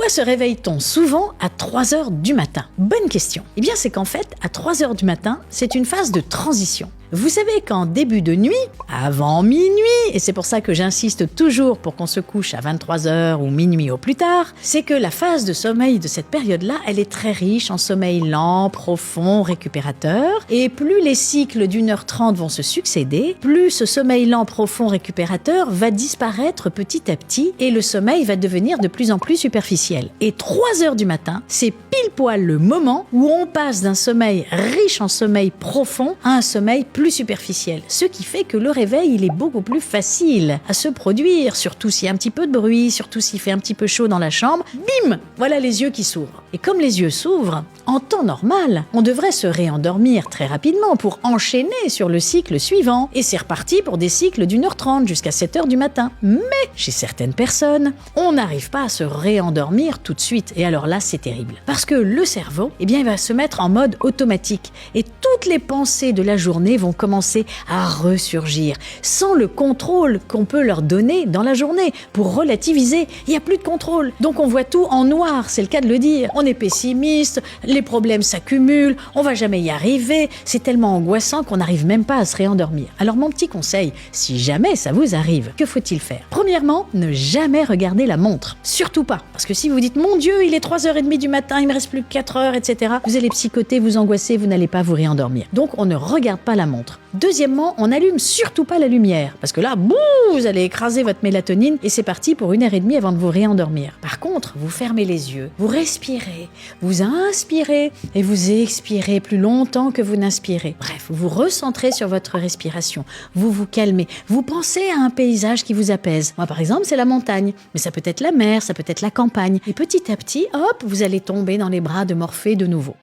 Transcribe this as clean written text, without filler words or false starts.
Pourquoi se réveille-t-on souvent à 3 heures du matin? Bonne question. Eh bien, c'est qu'en fait, à 3 heures du matin, c'est une phase de transition. Vous savez qu'en début de nuit, avant minuit, et c'est pour ça que j'insiste toujours pour qu'on se couche à 23h ou minuit au plus tard, c'est que la phase de sommeil de cette période-là, elle est très riche en sommeil lent, profond, récupérateur, et plus les cycles d'1h30 vont se succéder, plus ce sommeil lent, profond, récupérateur va disparaître petit à petit et le sommeil va devenir de plus en plus superficiel. Et 3h du matin, c'est pile poil le moment où on passe d'un sommeil riche en sommeil profond à un sommeil plus superficiel. Ce qui fait que le réveil, il est beaucoup plus facile à se produire, surtout s'il y a un petit peu de bruit, surtout s'il fait un petit peu chaud dans la chambre. Bim! Voilà les yeux qui s'ouvrent. Et comme les yeux s'ouvrent, en temps normal, on devrait se réendormir très rapidement pour enchaîner sur le cycle suivant. Et c'est reparti pour des cycles d'1h30 jusqu'à 7h du matin. Mais chez certaines personnes, on n'arrive pas à se réendormir tout de suite. Et alors là, c'est terrible. Parce que le cerveau, eh bien, il va se mettre en mode automatique. Et toutes les pensées de la journée vont commencer à ressurgir sans le contrôle qu'on peut leur donner dans la journée. Pour relativiser, il n'y a plus de contrôle. Donc on voit tout en noir, c'est le cas de le dire. On est pessimiste, les problèmes s'accumulent, on va jamais y arriver. C'est tellement angoissant qu'on n'arrive même pas à se réendormir. Alors mon petit conseil, si jamais ça vous arrive, que faut-il faire? Premièrement, ne jamais regarder la montre. Surtout pas. Parce que si vous dites, mon Dieu, il est 3h30 du matin, il me reste plus que 4 heures, etc. Vous allez psychoter, vous angoisser, vous n'allez pas vous réendormir. Donc on ne regarde pas la montre. Deuxièmement, on n'allume surtout pas la lumière. Parce que là, bouh, vous allez écraser votre mélatonine et c'est parti pour 1h30 avant de vous réendormir. Par contre, vous fermez les yeux, vous respirez, vous inspirez et vous expirez plus longtemps que vous n'inspirez. Bref, vous recentrez sur votre respiration, vous vous calmez, vous pensez à un paysage qui vous apaise. Moi, par exemple, c'est la montagne, mais ça peut être la mer, ça peut être la campagne. Et petit à petit, hop, vous allez tomber dans les bras de Morphée de nouveau.